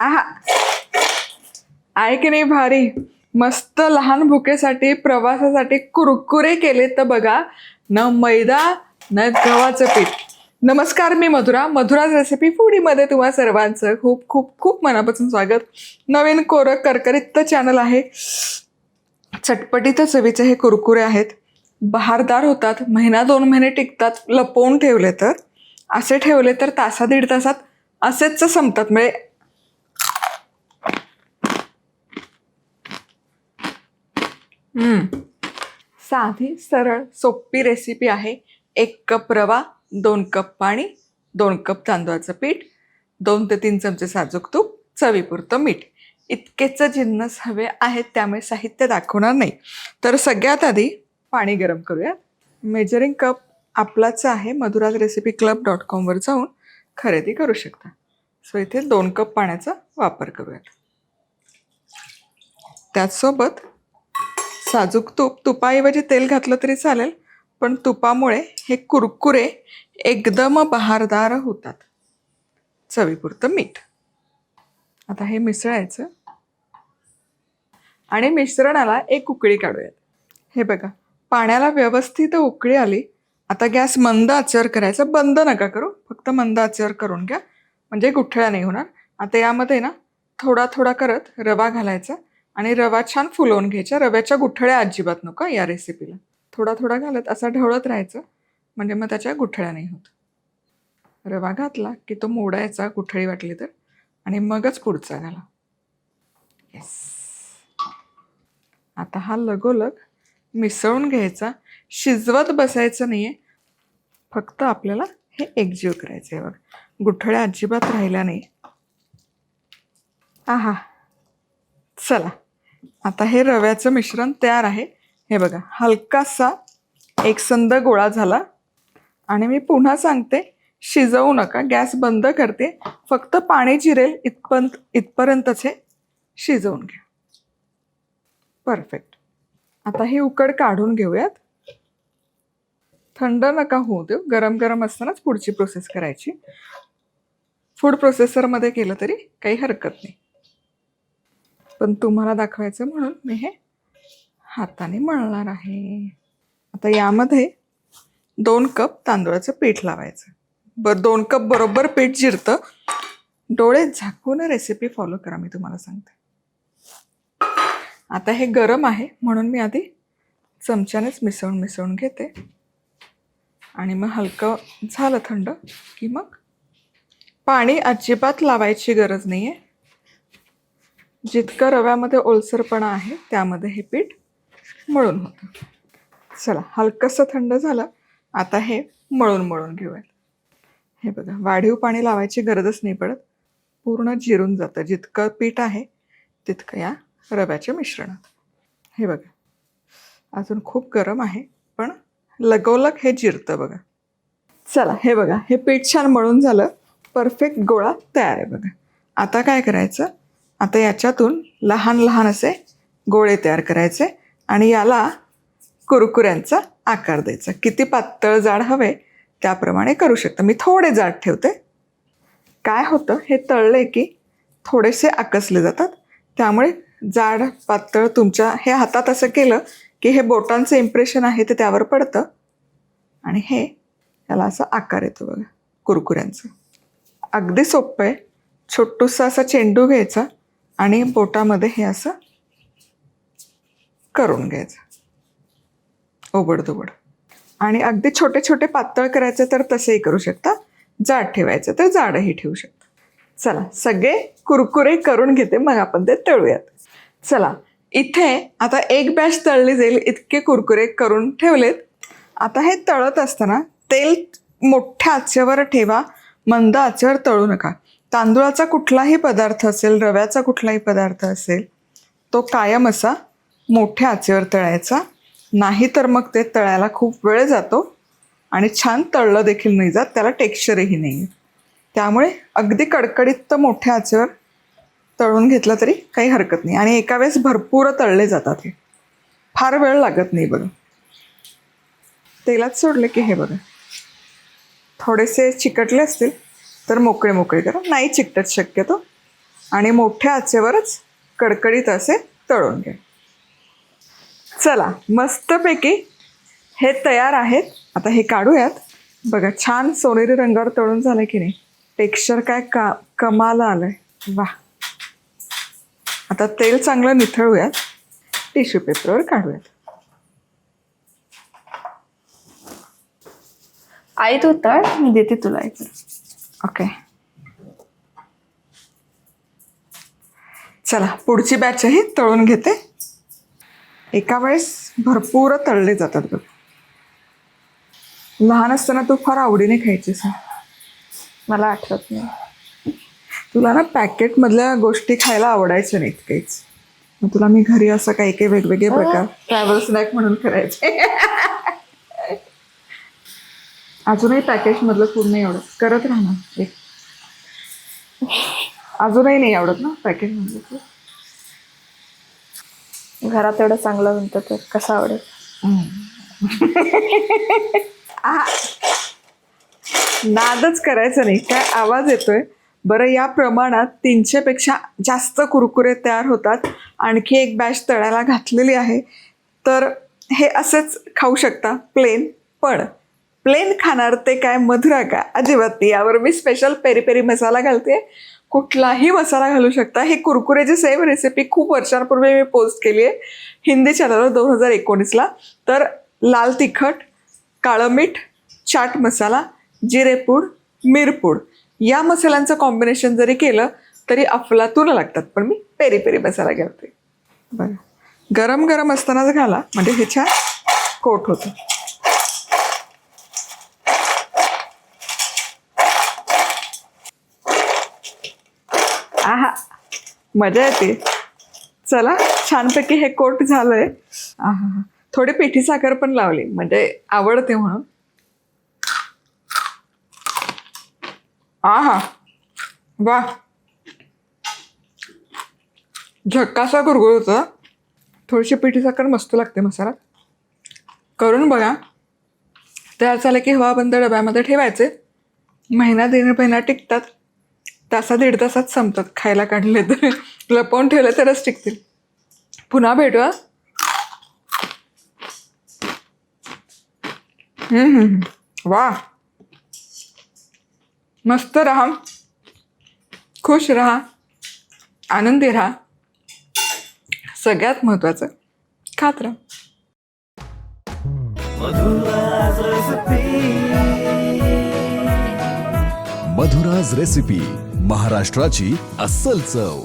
आहा, आहे की नाही भारी. मस्त लहान भुकेसाठी प्रवासासाठी कुरकुरे केले तर बघा. न मैदा न गव्हाचं पीठ. नमस्कार, मी मधुराज रेसिपी फूडीमध्ये तुम्हा सर्वांचं खूप खूप खूप मनापासून स्वागत. नवीन कोरं करकरीत चॅनल आहे. चटपटीत चवीचे हे कुरकुरे आहेत. बहारदार होतात, महिना 2 महिने टिकतात. लपवून ठेवले तर, असे ठेवले तर तासा दीड तासात असेच संपतात. म्हणजे साधी सरळ सोपी रेसिपी आहे. 1 कप रवा, 2 कप पाणी, 2 कप तांदूळाचं पीठ, 2 ते 3 चमचे साजूक तूप, चवीपुरतं मीठ, इतकेच जिन्नस हवे आहेत. त्यामुळे साहित्य दाखवणार नाही. तर सगळ्यात आधी पाणी गरम करूया. मेजरिंग कप आपलाच आहे. madhurazrecipeclub.com वर जाऊन खरेदी करू शकता. सो इथे 2 कप पाण्याचा वापर करूयात. त्याचसोबत साजूक तूप, तुपाऐवजी तेल घातलं तरी चालेल, पण तुपामुळे हे कुरकुरे एकदम बहारदार होतात. चवीपुरतं मीठ. आता हे मिसळायचं आणि मिश्रणाला एक उकळी काढूयात. हे बघा, पाण्याला व्यवस्थित उकळी आली. आता गॅस मंद आचेवर करायचा. बंद नका करू, फक्त मंद आचेवर करून घ्या, म्हणजे गुठळ्या नाही होणार. आता यामध्ये ना थोडा थोडा करत रवा घालायचा आणि रवा छान फुलवून घ्यायच्या. रव्याच्या गुठळ्या अजिबात नको या रेसिपीला. थोडा थोडा घालत असा ढवळत राहायचं, म्हणजे मग त्याच्या गुठळ्या नाही होत. रवा घातला की तो मोडायचा गुठळी वाटली तर, आणि मगच पुढचा घाला. येस. आता हा लगोलग मिसळून घ्यायचा. शिजवत बसायचं नाहीये, फक्त आपल्याला हे एकजीव करायचं आहे. बघा, गुठळ्या अजिबात राहिल्या नाही. आहा, चला आता हे रव्याचं मिश्रण तयार आहे. हे बघा, हलकासा एकसंध गोळा झाला. आणि मी पुन्हा सांगते, शिजवू नका. गॅस बंद करते, फक्त पाणी जिरेल इथपर्यंतच हे शिजवून घ्या. परफेक्ट. आता ही उकड काढून घेऊयात. थंड नका होऊ देऊ, गरम गरम असतानाच पुढची प्रोसेस करायची. फूड प्रोसेसरमध्ये केलं तरी काही हरकत नाही, पण तुम्हाला दाखवायचं म्हणून मी हे हाताने मळणार आहे. आता यामध्ये 2 कप तांदूळाचं पीठ लावायचं. 2 कप बरोबर पीठ जिरतं. डोळे झाकून रेसिपी फॉलो करा, मी तुम्हाला सांगते. आता हे गरम आहे म्हणून मी आधी चमच्यानेच मिसळून घेते, आणि मग हलकं झालं थंड की मग पाणी अजिबात लावायची गरज नाही आहे. जितकं रव्यामध्ये ओलसरपणा आहे त्यामध्ये हे पीठ मळून होतं. चला, हलकंसं थंड झालं. आता हे मळून घेऊयात. हे बघा, वाढीव पाणी लावायची गरजच नाही पडत. पूर्ण जिरून जातं. जितकं पीठ आहे तितकं या रव्याच्या मिश्रणात. हे बघा, अजून खूप गरम आहे, पण लगोलग हे जिरतं बघा. चला, हे बघा, हे पीठ छान मळून झालं. परफेक्ट गोळा तयार आहे बघा. आता काय करायचं, आता याच्यातून लहान लहान असे गोळे तयार करायचे आणि याला कुरकुऱ्यांचा आकार द्यायचा. किती पातळ जाड हवे त्याप्रमाणे करू शकता. मी थोडे जाड ठेवते. काय होतं, हे तळले की थोडेसे आकसले जातात. त्यामुळे जाड पातळ तुमच्या हे हातात असं केलं की हे बोटांचं इम्प्रेशन आहे ते त्यावर पडतं, आणि हे याला असा आकार येतो बघा कुरकुऱ्यांचा. अगदी सोपं आहे. छोटूसा असा चेंडू घ्यायचा आणि बोटामध्ये हे असं करून घ्यायचं ओबडधोबड. आणि अगदी छोटे छोटे पातळ करायचे तर तसेही करू शकता. जाड ठेवायचं तर जाडही ठेवू शकता. चला, सगळे कुरकुरे करून घेते, मग आपण ते तळूयात. चला, इथे आता एक बॅच तळली जाईल इतके कुरकुरे करून ठेवलेत. आता हे तळत असताना तेल मोठ्या आचेवर ठेवा, मंद आचेवर तळू नका. तांदूळाचा कुठलाही पदार्थ असेल, रव्याचा कुठलाही पदार्थ असेल, तो कायम असा मोठ्या आचेवर तळायचा. नाही तर मग ते तळायला खूप वेळ जातो आणि छान तळलं देखील नाही जात, त्याला टेक्स्चरही नाही. त्यामुळे अगदी कडकडीत मोठ्या आचेवर तळून घेतलं तरी काही हरकत नाही, आणि एका वेळेस भरपूर तळले जातात. हे फार वेळ लागत नाही बघा. तेलात सोडले की हे बघा, थोडेसे चिकटले असतील तर मोकळे करा. नाही चिकटत शक्यतो. आणि मोठ्या आचेवरच कडकडीत असे तळून घे. चला, मस्तपैकी हे तयार आहेत. आता हे काढूयात. बघा, छान सोनेरी रंगावर तळून झालं की नाही. टेक्स्चर काय कमाल आलंय. वा. आता तेल चांगलं निथळूयात. टिश्यू पेपरवर काढूयात. आई तू तळ, मी देते तुला एक. ओके. चला, पुढची बॅचही तळून घेते. एका वेळेस भरपूर तळले जातात बघ. लहान असताना तू फार आवडीने खायचीस. मला आठवत नाही. तुला ना पॅकेटमधल्या गोष्टी खायला आवडायच्या नाहीत काहीच. मग तुला मी घरी असं काही काही वेगवेगळे प्रकार ट्रॅव्हल स्नॅक म्हणून करायचे. अजूनही पॅकेटमधलं फूड नाही आवडत. करत राहणार एक. अजूनही नाही आवडत ना पॅकेटमधलं फूड. घरात एवढं चांगलं म्हणतं तर कसं आवडेल. नादच करायचं नाही. काय आवाज येतोय बरं. या प्रमाणात 300 पेक्षा जास्त कुरकुरे तयार होतात. आणखी एक बॅच तळायला घातलेली आहे. तर हे असेच खाऊ शकता प्लेन. पण प्लेन खाणार ते काय मधुरा का? अजिबात नाही. यावर मी स्पेशल पेरी पेरी मसाला घालते. कुठलाही मसाला घालू शकता. ही कुरकुरेची सेम रेसिपी खूप वर्षांपूर्वी मी पोस्ट केली आहे हिंदी चॅनलवर 2019ला. तर लाल तिखट, काळं मीठ, चाट मसाला, जिरेपूड, मिरपूड या मसाल्यांचं कॉम्बिनेशन जरी केलं तरी अफलातून लागतात. पण मी पेरी पेरी मसाला घालते. बघा, गरम गरम असतानाच घाला म्हणजे हे छान कोट होतं. आहा, मजा येते. चला, छानपैकी हे कोट झालंय. आहा, थोडी पिठी साखर पण लावली म्हणजे आवडते म्हणून. आहा, वा, झक्कासा कुरकुर होता. थोडीशी पिठी साखर मस्त लागते मसाला. करून बघा. तयार झालं की हवा बंद डब्यामध्ये ठेवायचे. महिना 1.5 महिना टिकतात. तासा 1.5 तासात संपतात. खायला काढले तर. लपवून ठेवले तरच टिकतील. पुन्हा भेटूया. वा, मस्त राहा, खुश राहा, आनंदी राहा. सगळ्यात महत्वाचं खात राहा. मधुराज रेसिपी, महाराष्ट्राची अस्सल चव.